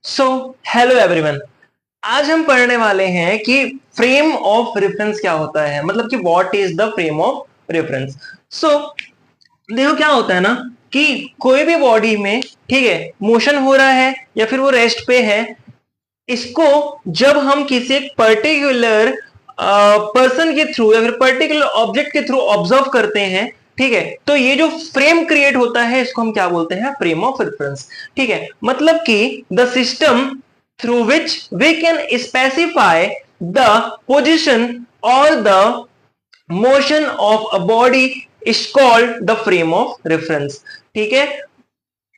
So hello everyone. आज हम पढ़ने वाले हैं कि फ्रेम ऑफ रेफरेंस क्या होता है, मतलब कि what is the frame of reference. So देखो क्या होता है ना कि कोई भी बॉडी में, ठीक है, मोशन हो रहा है या फिर वो रेस्ट पे है। इसको जब हम किसी एक पर्टिकुलर पर्सन के थ्रू या फिर पर्टिकुलर ऑब्जेक्ट के थ्रू ऑब्जर्व करते हैं, ठीक है, तो ये जो फ्रेम क्रिएट होता है इसको हम क्या बोलते हैं? Frame of reference. ठीक है, मतलब कि the system through which we can specify the position और the motion of a body is called the frame of reference. ठीक है,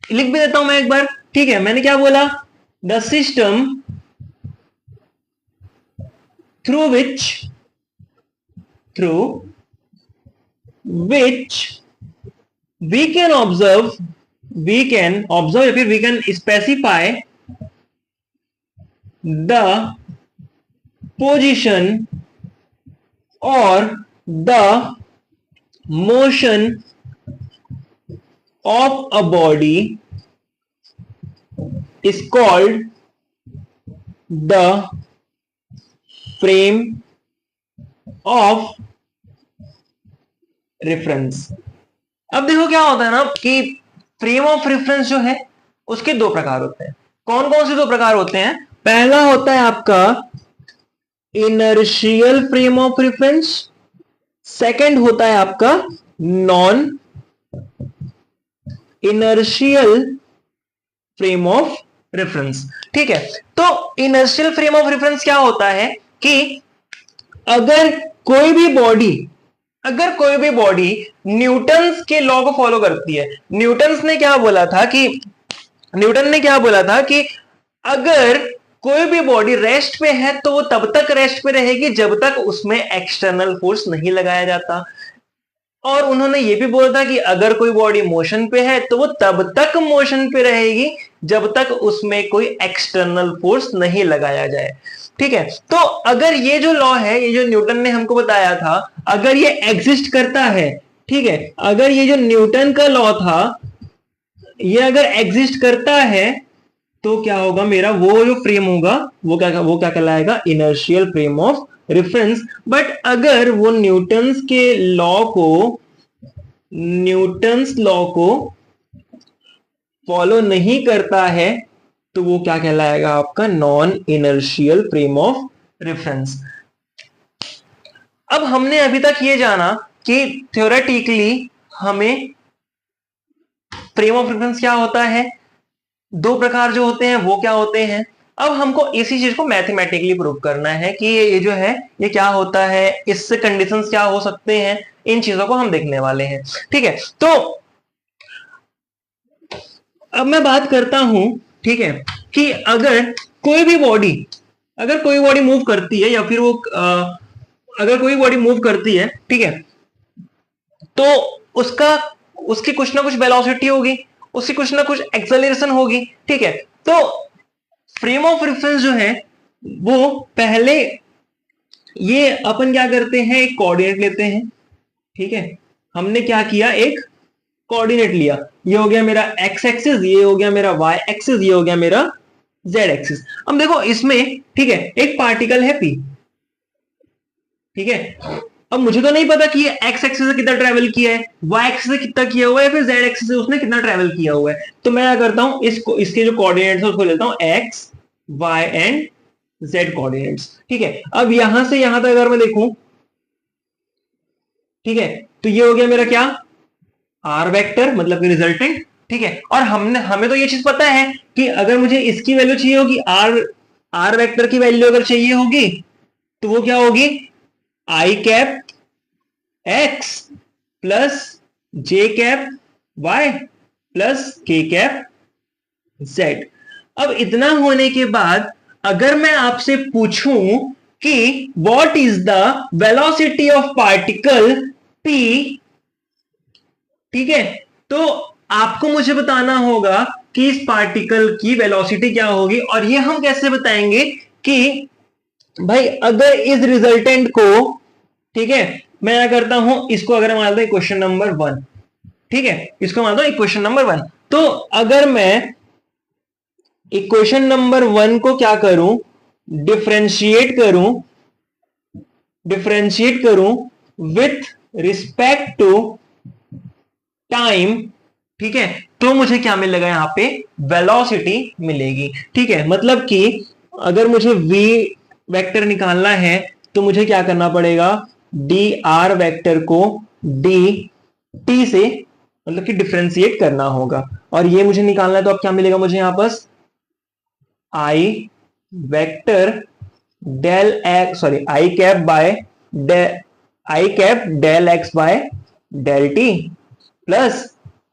लिख भी देता हूं मैं एक बार। ठीक है, मैंने क्या बोला? The system through which we can observe या फिर we can specify the position or the motion of a body is called the frame of reference. अब देखो क्या होता है ना कि फ्रेम ऑफ रेफरेंस जो है उसके दो प्रकार होते हैं। कौन कौन से दो प्रकार होते हैं? पहला होता है आपका inertial frame of reference, second होता है आपका non inertial frame of reference. ठीक है, तो इनर्शियल फ्रेम ऑफ रेफरेंस क्या होता है कि अगर कोई भी बॉडी न्यूटन्स के लॉ को फॉलो करती है। न्यूटन ने क्या बोला था कि अगर कोई भी बॉडी रेस्ट पे है तो वो तब तक रेस्ट पे रहेगी जब तक उसमें एक्सटर्नल फोर्स नहीं लगाया जाता। और उन्होंने ये भी बोला था कि अगर कोई बॉडी मोशन पे है तो वो तब तक मोशन पे रहेगी जब तक उसमें कोई एक्सटर्नल फोर्स नहीं लगाया जाए। ठीक है, तो अगर ये जो लॉ है, ये जो न्यूटन ने हमको बताया था, अगर ये एग्जिस्ट करता है, ठीक है, अगर ये जो न्यूटन का लॉ था ये अगर एग्जिस्ट करता है तो क्या होगा? मेरा वो जो फ्रेम होगा वो क्या कहलाएगा? Inertial frame of reference. But अगर वो न्यूटन्स लॉ को फॉलो नहीं करता है तो वो क्या कहलाएगा? आपका non inertial frame of reference. अब हमने अभी तक ये जाना कि थ्योरेटिकली हमें फ्रेम ऑफ रेफरेंस क्या होता है, दो प्रकार जो होते हैं वो क्या होते हैं। अब हमको इसी चीज को मैथमेटिकली प्रूव करना है कि ये जो है ये क्या होता है, इससे कंडीशंस क्या हो सकते हैं, इन चीजों को हम देखने वाले हैं। ठीक है, तो अब मैं बात करता हूं, ठीक है, कि अगर कोई बॉडी मूव करती है या फिर वो अगर कोई बॉडी मूव करती है, ठीक है, तो उसकी कुछ ना कुछ वेलोसिटी होगी, उसकी कुछ ना कुछ एक्सेलरेशन होगी। ठीक है, तो फ्रेम ऑफ रेफरेंस जो है वो पहले ये अपन क्या करते हैं, एक कोऑर्डिनेट लेते हैं। ठीक है, हमने क्या किया? एक कोऑर्डिनेट लिया। ये हो गया मेरा एक्स एक्सिस, ये हो गया मेरा वाई एक्सिस, ये हो गया मेरा जेड एक्सिस। अब देखो इसमें, ठीक है, एक पार्टिकल है पी। ठीक है, अब मुझे तो नहीं पता कि ये एक्स एक्सिस से कितना ट्रेवल किया है, वाई एक्सिस से कितना किया हुआ है, फिर जेड एक्सिस से उसने कितना ट्रेवल किया हुआ है। तो मैं क्या करता हूं, इसके जो कोऑर्डिनेट्स है उसको लेता हूं X Y and Z coordinates. ठीक है, अब यहां से यहां तक अगर मैं देखूं, ठीक है, तो ये हो गया मेरा क्या? आर वेक्टर, मतलब कि रिजल्टेंट। ठीक है, और हमें तो ये चीज पता है कि अगर मुझे इसकी वैल्यू चाहिए होगी, आर वेक्टर की वैल्यू अगर चाहिए होगी तो वो क्या होगी? आई cap x plus j cap Y plus k cap Z. अब इतना होने के बाद अगर मैं आपसे पूछूं कि what is the velocity of particle P, ठीक है, तो आपको मुझे बताना होगा कि इस पार्टिकल की वेलोसिटी क्या होगी। और ये हम कैसे बताएंगे कि भाई अगर इस रिजल्टेंट को, ठीक है, मैं क्या करता हूं, इसको अगर मानता हूं क्वेश्चन नंबर 1, ठीक है, इसको मानता हूं क्वेश्चन नंबर 1, तो अगर मैं इक्वेशन नंबर 1 को क्या करूं, डिफरेंशिएट करूं विथ रिस्पेक्ट टू टाइम, ठीक है, तो मुझे क्या मिलेगा, यहां पे वेलोसिटी मिलेगी। ठीक है, मतलब कि अगर मुझे v वेक्टर निकालना है तो मुझे क्या करना पड़ेगा, डी आर वेक्टर को डी टी से मतलब कि डिफरेंशिएट करना होगा, और ये मुझे निकालना है तो अब क्या मिलेगा मुझे यहां पर, i vector del x, sorry i cap by i cap del x by del t plus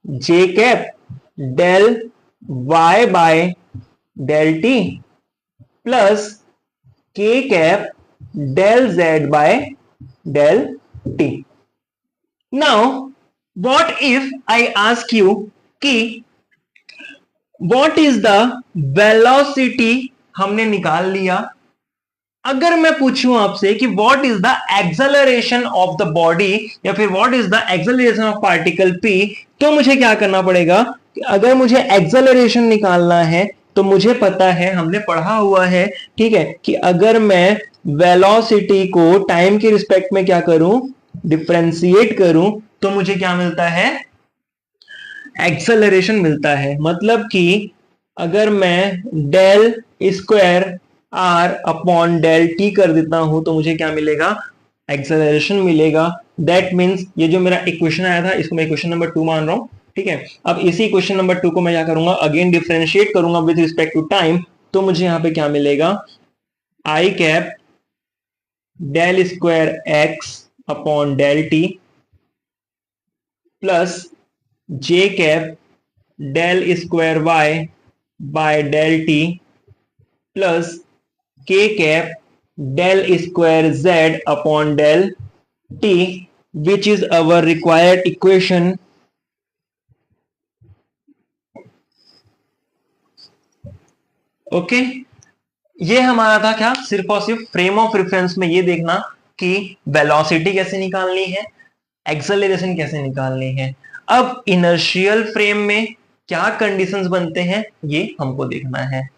j cap del y by del t plus k cap del z by del t. Now what if I ask you कि what is the velocity, हमने निकाल लिया, अगर मैं पूछूं आपसे कि what is the acceleration of the body या फिर what is the acceleration of particle P, तो मुझे क्या करना पड़ेगा, अगर मुझे एक्सेलरेशन निकालना है तो मुझे पता है, हमने पढ़ा हुआ है, ठीक है, कि अगर मैं वेलोसिटी को टाइम के रिस्पेक्ट में क्या करूं, डिफरेंशिएट करूं, तो मुझे क्या मिलता है, एक्सेलरेशन मिलता है। मतलब कि अगर मैं del square R upon del T कर देता हूं तो मुझे क्या मिलेगा, एक्सेलरेशन मिलेगा। दैट मीन्स ये जो मेरा इक्वेशन आया था इसको मैं इक्वेशन नंबर 2 मान रहा हूं। ठीक है, अब इसी इक्वेशन नंबर 2 को मैं क्या करूंगा, अगेन डिफरेंशिएट करूंगा विद रिस्पेक्ट टू टाइम, तो मुझे यहां पे क्या मिलेगा, i cap del square x upon del t plus j cap del square y by del t plus k cap del square z upon del t, which is our required equation. Okay, ये हमारा था क्या, सिर्फ और सिर्फ frame of reference में ये देखना कि वेलोसिटी कैसे निकालनी है, एक्सेलरेशन कैसे निकालनी है। अब इनर्शियल फ्रेम में क्या कंडीशंस बनते हैं ये हमको देखना है।